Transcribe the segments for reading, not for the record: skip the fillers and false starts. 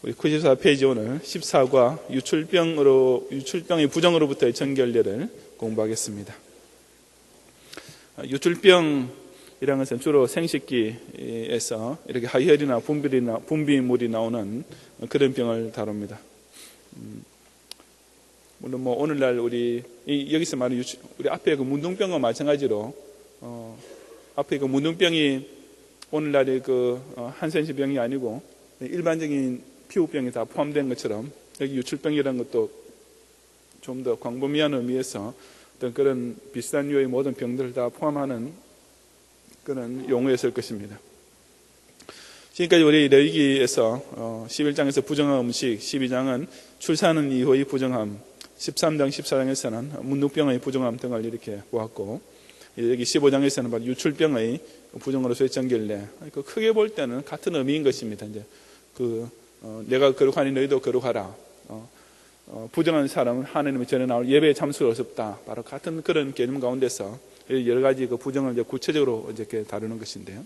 우리 94페이지 오늘 14과 유출병의 부정으로부터의 정결례를 공부하겠습니다. 유출병이라는 것은 주로 생식기에서 이렇게 하혈이나 분비물이 나오는 그런 병을 다룹니다. 물론 오늘날 여기서 말하는 우리 앞에 그 문둥병과 마찬가지로 앞에 그 문둥병이 오늘날의 한센시 병이 아니고 일반적인 피부병이 다 포함된 것처럼 여기 유출병이라는 것도 좀 더 광범위한 의미에서 어떤 그런 비슷한 류의 모든 병들을 다 포함하는 그런 용어였을 것입니다. 지금까지 우리 레위기에서 11장에서 부정한 음식, 12장은 출산 이후의 부정함, 13장, 14장에서는 문둥병의 부정함 등을 이렇게 보았고, 여기 15장에서는 바로 유출병의 부정으로서의 정결례. 크게 볼 때는 같은 의미인 것입니다. 이제 내가 거룩하니 너희도 거룩하라. 부정한 사람은 하나님의 전에 나올 예배에 참석할 수 없다. 바로 같은 그런 개념 가운데서 여러 가지 그 부정을 이제 구체적으로 이렇게 다루는 것인데요.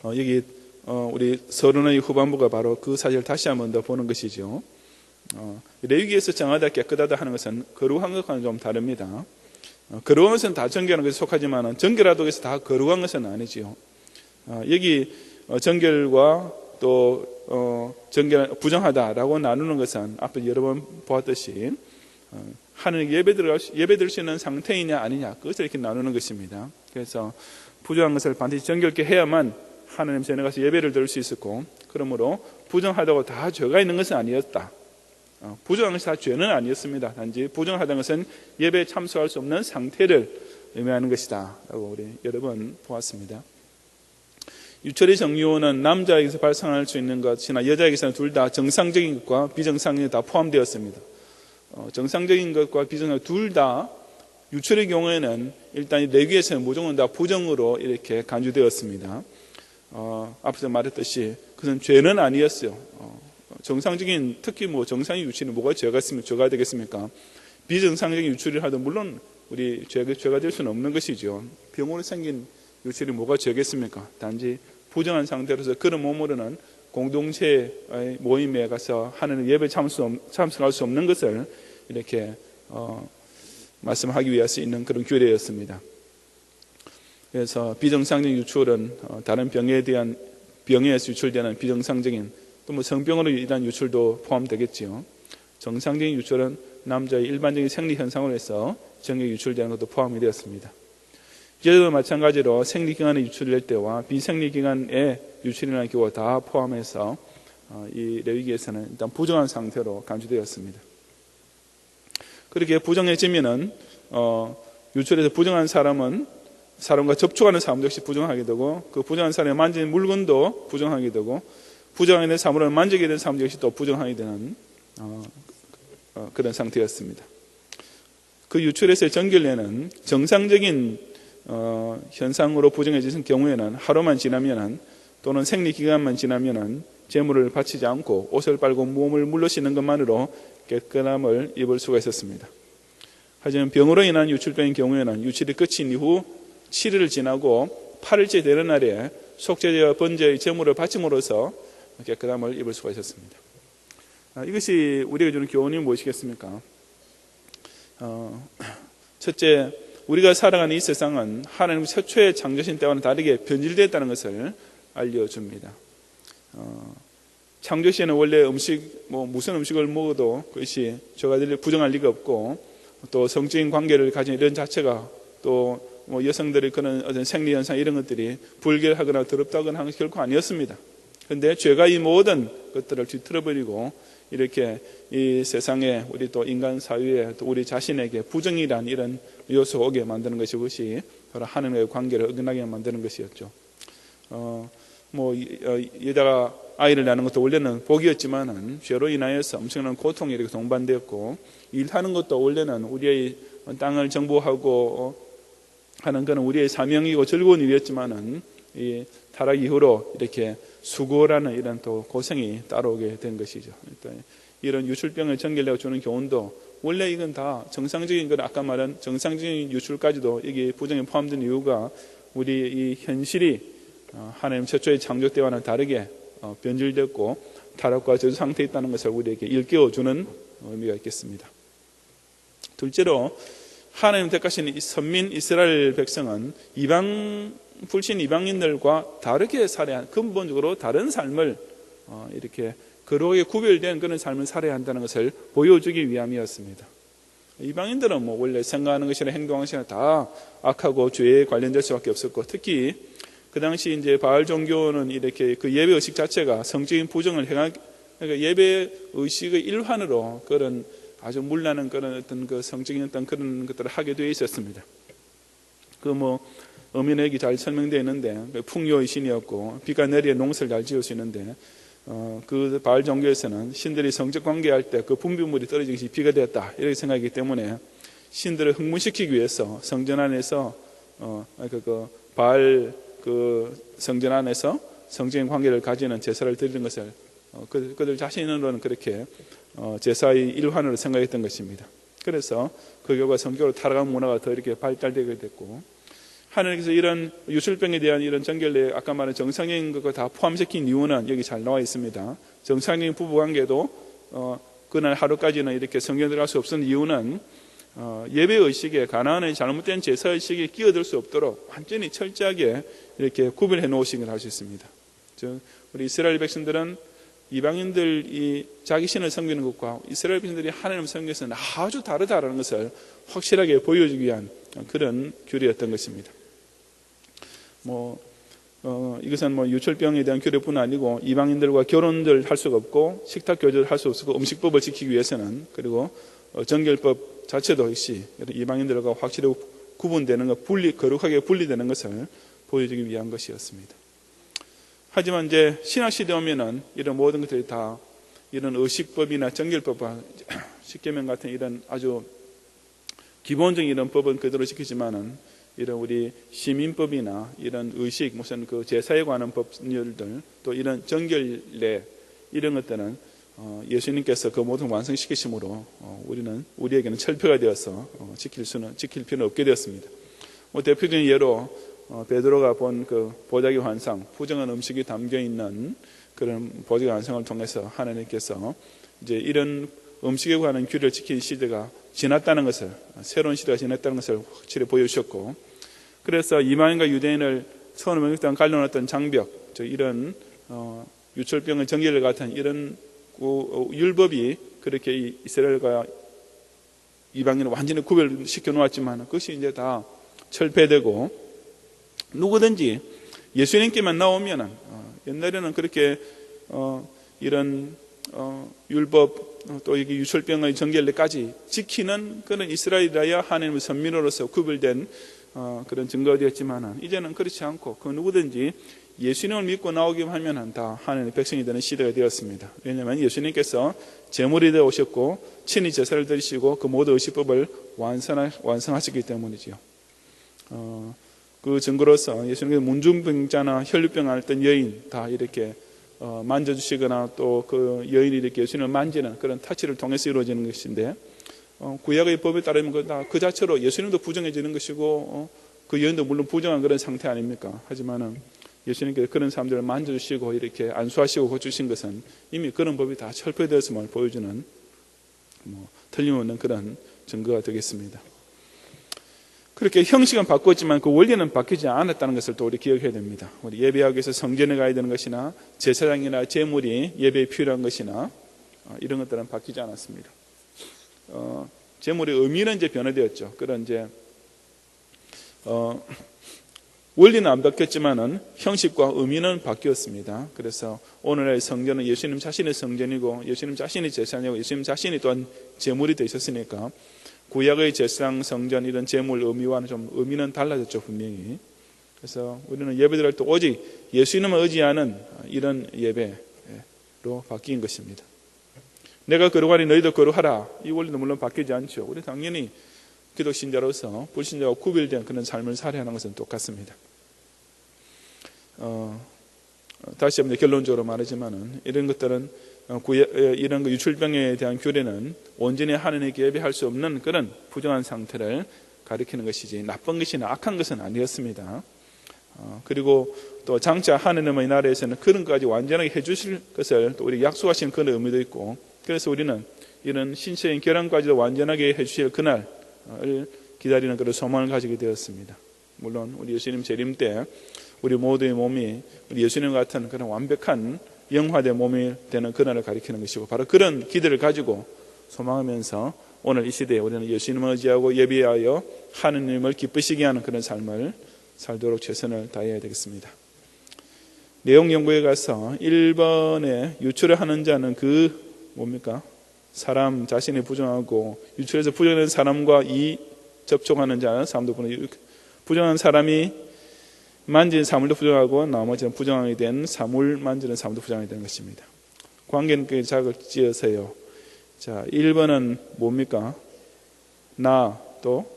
여기 우리 서론의 후반부가 바로 그 사실을 다시 한번 더 보는 것이죠. 레위기에서 정하다 깨끗하다 하는 것은 거룩한 것과는 좀 다릅니다. 거룩한 것은 다 정결한 것에 속하지만 정결하다고 해서 다 거룩한 것은 아니지요. 여기 정결과 또 부정하다라고 나누는 것은 앞에 여러 번 보았듯이 하나님 예배 드릴 수 있는 상태이냐 아니냐, 그것을 이렇게 나누는 것입니다. 그래서 부정한 것을 반드시 정결케 해야만 하나님 전에 가서 예배를 드릴 수 있었고, 그러므로 부정하다고 다 죄가 있는 것은 아니었다. 부정한 것이 다 죄는 아니었습니다. 단지 부정하다는 것은 예배에 참석할 수 없는 상태를 의미하는 것이다 라고 우리 여러 번 보았습니다. 유출의 정유는 남자에게서 발생할 수 있는 것이나 여자에게서는 둘 다 정상적인 것과 비정상적인 것이 다 포함되었습니다. 정상적인 것과 비정상적인 둘 다 유출의 경우에는 일단 레위기에서는 무조건 다 부정으로 이렇게 간주되었습니다. 앞서 말했듯이 그것은 죄는 아니었어요. 정상적인, 특히 정상의 유출이 뭐가 죄가 되겠습니까? 비정상적인 유출을 하든 물론 우리 죄가 될 수는 없는 것이죠. 병으로 생긴 유출이 뭐가 죄겠습니까? 단지 부정한 상태로서 그런 몸으로는 공동체의 모임에 가서 하나님 예배에 참석할 수 없는 것을 이렇게 말씀하기 위해서 있는 그런 규례였습니다. 그래서 비정상적인 유출은 다른 병에서 유출되는 비정상적인 또 성병으로 인한 유출도 포함되겠지요. 정상적인 유출은 남자의 일반적인 생리 현상으로 해서 정액 유출되는 것도 포함이 되었습니다. 여자도 마찬가지로 생리기간에 유출될 때와 비생리기간에 유출이라는 경우가 다 포함해서 이 레위기에서는 일단 부정한 상태로 간주되었습니다. 그렇게 부정해지면은 유출해서 부정한 사람은 사람과 접촉하는 사람도 역시 부정하게 되고, 그 부정한 사람이 만지는 물건도 부정하게 되고, 부정하게 된 사물을 만지게 된 사람도 역시 또 부정하게 되는 그런 상태였습니다. 그 유출에서의 정결례는 정상적인 현상으로 부정해지는 경우에는 하루만 지나면은 또는 생리기간만 지나면은 제물을 바치지 않고 옷을 빨고 몸을 물러 씻는 것만으로 깨끗함을 입을 수가 있었습니다. 하지만 병으로 인한 유출병인 경우에는 유출이 끝인 이후 7일을 지나고 8일째 되는 날에 속죄제와 번제의 제물을 바침으로써 깨끗함을 입을 수가 있었습니다. 이것이 우리에게 주는 교훈이 무엇이겠습니까? 첫째, 우리가 살아가는 이 세상은 하나님 최초의 창조신 때와는 다르게 변질되었다는 것을 알려줍니다. 창조시에는 원래 무슨 음식을 먹어도 그것이 죄가 부정할 리가 없고, 또 성적인 관계를 가진 이런 자체가 또 여성들의 그런 어떤 생리현상 이런 것들이 불결하거나 더럽다거나 하는 것이 결코 아니었습니다. 그런데 죄가 이 모든 것들을 뒤틀어버리고 이렇게 이 세상에 우리 또 인간 사회에 또 우리 자신에게 부정이란 이런 요소가 오게 만드는 것이 그것이 바로 하나님과의 관계를 어긋나게 만드는 것이었죠. 여자가 아이를 낳는 것도 원래는 복이었지만은 죄로 인하여서 엄청난 고통이 이렇게 동반되었고, 일하는 것도 원래는 우리의 땅을 정복하고 하는 것은 우리의 사명이고 즐거운 일이었지만은 이 타락 이후로 이렇게 수고라는 이런 또 고생이 따라오게 된 것이죠. 이런 유출병을 정결내고 주는 교훈도 원래 이건 다 정상적인 건 아까 말한 정상적인 유출까지도 여기 부정에 포함된 이유가 우리 이 현실이 하나님 최초의 창조 때와는 다르게 변질됐고 타락과 저주 상태에 있다는 것을 우리에게 일깨워주는 의미가 있겠습니다. 둘째로 하나님 택하신 이 선민 이스라엘 백성은 불신 이방인들과 다르게 살아야, 근본적으로 다른 삶을 이렇게 거룩하게 구별된 그런 삶을 살아야 한다는 것을 보여주기 위함이었습니다. 이방인들은 원래 생각하는 것이나 행동하는 것이나 다 악하고 죄에 관련될 수밖에 없었고, 특히 그 당시 이제 바알 종교는 이렇게 그 예배 의식 자체가 성적인 부정을 그러니까 예배 의식의 일환으로 그런 아주 물나는 그런 어떤 그 성적인 어떤 그런 것들을 하게 되어 있었습니다. 어민에게 잘 설명되어 있는데, 풍요의 신이었고, 비가 내리에 농사를 잘 지을 수 있는데, 그 바알 종교에서는 신들이 성적 관계할 때 그 분비물이 떨어진 것이 비가 되었다, 이렇게 생각하기 때문에 신들을 흥분시키기 위해서 성전 안에서, 바알 그 성전 안에서 성적인 관계를 가지는 제사를 드리는 것을 그들 자신으로는 그렇게 제사의 일환으로 생각했던 것입니다. 그래서 그 결과 성적으로 타락한 문화가 더 이렇게 발달되게 됐고, 하나님께서 이런 유술병에 대한 이런 정결례, 아까 말한 정상적인 것과 다 포함시킨 이유는 여기 잘 나와 있습니다. 정상적인 부부관계도 그날 하루까지는 이렇게 성경에 들어갈 수 없는 이유는 예배의식에, 가나안의 잘못된 제사의식에 끼어들 수 없도록 완전히 철저하게 이렇게 구별해 놓으신 걸 알 수 있습니다. 즉, 우리 이스라엘 백성들은 이방인들이 자기 신을 섬기는 것과 이스라엘 백성들이 하나님을 섬기는 것은 아주 다르다는 것을 확실하게 보여주기 위한 그런 규례였던 것입니다. 이것은 유출병에 대한 규례뿐 아니고, 이방인들과 결혼을 할 수가 없고, 식탁 교제를 할 수 없고, 음식법을 지키기 위해서는, 그리고 정결법 자체도 역시 이방인들과 확실히 구분되는 것, 거룩하게 분리되는 것을 보여주기 위한 것이었습니다. 하지만 이제 신학시대 오면은 이런 모든 것들이 다 이런 의식법이나 정결법과 십계명 같은 이런 아주 기본적인 이런 법은 그대로 지키지만은, 이런 우리 시민법이나 이런 의식, 무슨 그 제사에 관한 법률들, 또 이런 정결례, 이런 것들은 예수님께서 그 모든 완성시키심으로 우리에게는 철폐가 되어서 지킬 필요는 없게 되었습니다. 대표적인 예로 베드로가 본 그 보자기 환상, 부정한 음식이 담겨 있는 그런 보자기 환상을 통해서 하나님께서 이제 이런 음식에 관한 규례를 지킨 시대가 지났다는 것을, 새로운 시대가 지났다는 것을 확실히 보여주셨고, 그래서 이방인과 유대인을 서로 명백한 갈라놨던 장벽, 이런 유출병의 정결례 같은 이런 율법이 그렇게 이스라엘과 이방인을 완전히 구별시켜 놓았지만, 그것이 이제 다 철폐되고, 누구든지 예수님께만 나오면은, 옛날에는 그렇게 이런 율법, 또 이게 유출병의 정결례까지 지키는 그런 이스라엘이라야 하나님의 선민으로서 구별된 그런 증거가 되었지만, 이제는 그렇지 않고 그 누구든지 예수님을 믿고 나오기만 하면 다 하나님의 백성이 되는 시대가 되었습니다. 왜냐하면 예수님께서 제물이 되어 오셨고 친히 제사를 드리시고 그 모든 의식법을 완성하셨기 때문이지요. 그 증거로서 예수님께서 문둥병자나 혈류병 앓던 여인 다 이렇게 만져주시거나 또 그 여인이 이렇게 예수님을 만지는 그런 타치를 통해서 이루어지는 것인데, 구약의 법에 따르면 그 자체로 예수님도 부정해지는 것이고 그 여인도 물론 부정한 그런 상태 아닙니까? 하지만은 예수님께서 그런 사람들을 만져주시고 이렇게 안수하시고 고치신 것은 이미 그런 법이 다 철폐되었음을 보여주는 틀림없는 그런 증거가 되겠습니다. 그렇게 형식은 바꿨지만 그 원리는 바뀌지 않았다는 것을 또 우리 기억해야 됩니다. 우리 예배하기 위해서 성전에 가야 되는 것이나 제사장이나 제물이 예배에 필요한 것이나 이런 것들은 바뀌지 않았습니다. 제물의 의미는 이제 변화되었죠. 그런 이제 원리는 안 바뀌었지만은 형식과 의미는 바뀌었습니다. 그래서 오늘의 성전은 예수님 자신의 성전이고 예수님 자신이 제사장이고 예수님 자신이 또한 제물이 되어 있었으니까 구약의 제사장, 성전 이런 제물 의미와는 좀 의미는 달라졌죠, 분명히. 그래서 우리는 예배드릴 때 오직 예수님을 의지하는 이런 예배로 바뀐 것입니다. 내가 거룩하니 너희도 거룩하라. 이 원리는 물론 바뀌지 않죠. 우리 당연히 기독 신자로서 불신자와 구별된 그런 삶을 살아야 하는 것은 똑같습니다. 다시 한번 결론적으로 말하지만은 이런 것들은 이런 유출병에 대한 규례는 온전히 하나님께 예배할 수 없는 그런 부정한 상태를 가리키는 것이지 나쁜 것이나 악한 것은 아니었습니다. 그리고 또 장차 하느님의 나라에서는 그런 것까지 완전하게 해주실 것을 또 우리 약속하신 그런 의미도 있고, 그래서 우리는 이런 신체인 결혼까지도 완전하게 해주실 그날을 기다리는 그런 소망을 가지게 되었습니다. 물론 우리 예수님 재림 때 우리 모두의 몸이 우리 예수님 같은 그런 완벽한 영화된 몸이 되는 그날을 가리키는 것이고, 바로 그런 기대를 가지고 소망하면서 오늘 이 시대에 우리는 예수님을 의지하고 예비하여 하느님을 기쁘시게 하는 그런 삶을 살도록 최선을 다해야 되겠습니다. 내용 연구에 가서 1번에 유출을 하는 자는 뭡니까? 사람 자신이 부정하고 유출해서 부정하는 사람과 이 접촉하는 자, 사람도 부정한 사람이 만진 사물도 부정하고 나머지는 부정하게 된 사물 만지는 사물도 부정하게 되는 것입니다. 관계는 작을 지어서요. 자, 1번은 뭡니까? 나, 또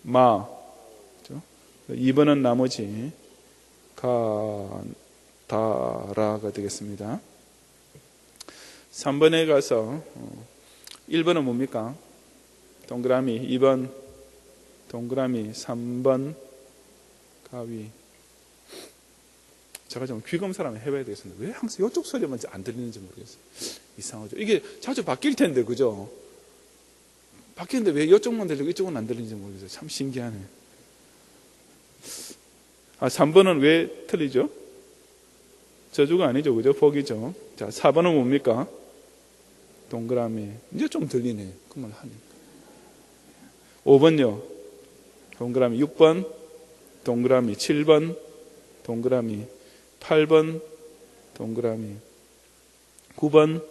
마. 2번은 나머지 다라가 되겠습니다. 3번에 가서 1번은 뭡니까? 동그라미, 2번 동그라미, 3번 가위. 제가 좀 귀검사를 한번 해봐야 되겠습니다. 왜 항상 이쪽 소리만 안 들리는지 모르겠어요. 이상하죠. 이게 자주 바뀔 텐데, 그죠? 바뀌는데 왜 이쪽만 들리고 이쪽은 안 들리는지 모르겠어요. 참 신기하네. 3번은 왜 틀리죠? 저주가 아니죠, 그죠? 복이죠. 자, 4번은 뭡니까? 동그라미. 이제 좀 들리네. 그 말 하니까. 5번요. 동그라미. 6번 동그라미. 7번 동그라미. 8번 동그라미. 9번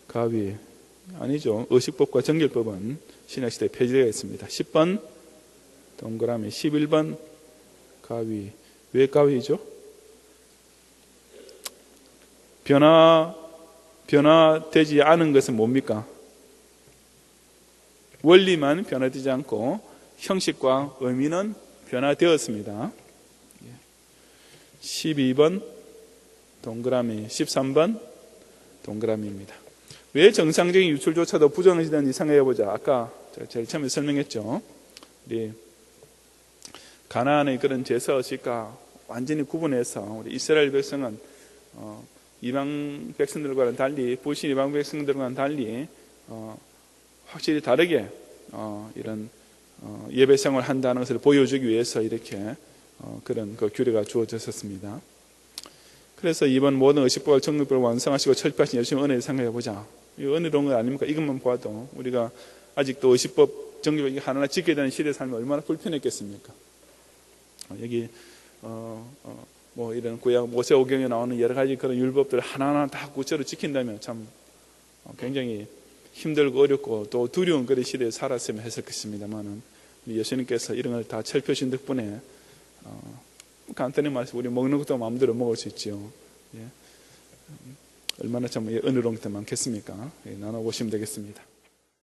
가위. 아니죠. 의식법과 정결법은 신약시대에 폐지되어 있습니다. 10번 동그라미. 11번 가위. 왜 가위죠? 변화되지 않은 것은 뭡니까? 원리만 변화되지 않고 형식과 의미는 변화되었습니다. 12번 동그라미, 13번 동그라미입니다. 왜 정상적인 유출조차도 부정해지는지 생각해보자. 아까 제일 처음에 설명했죠. 우리 가나안의 그런 제사의식과 완전히 구분해서 우리 이스라엘 백성은 이방 백성들과는 달리, 불신 이방 백성들과는 달리 확실히 다르게 이런 예배 생활을 한다는 것을 보여주기 위해서 이렇게 그런 그 규례가 주어졌었습니다. 그래서 이번 모든 의식법을 정립을 완성하시고 철폐하신 예수님의 은혜를 생각해보자. 이 은혜로운 거 아닙니까? 이것만 보아도 우리가 아직도 의식법 정립을 하나하나 지켜야 되는 시대에 살면 얼마나 불편했겠습니까? 여기 뭐 이런 구약 모세오경에 나오는 여러 가지 그런 율법들을 하나하나 다 구체로 지킨다면 참 굉장히 힘들고 어렵고 또 두려운 그런 시대에 살았으면 했을 것입니다만은 예수님께서 이런 걸 다 철폐하신 덕분에 간단히 말해서 우리 먹는 것도 마음대로 먹을 수 있죠. 예. 얼마나 참 은혜로운 게 많겠습니까? 예, 나눠보시면 되겠습니다.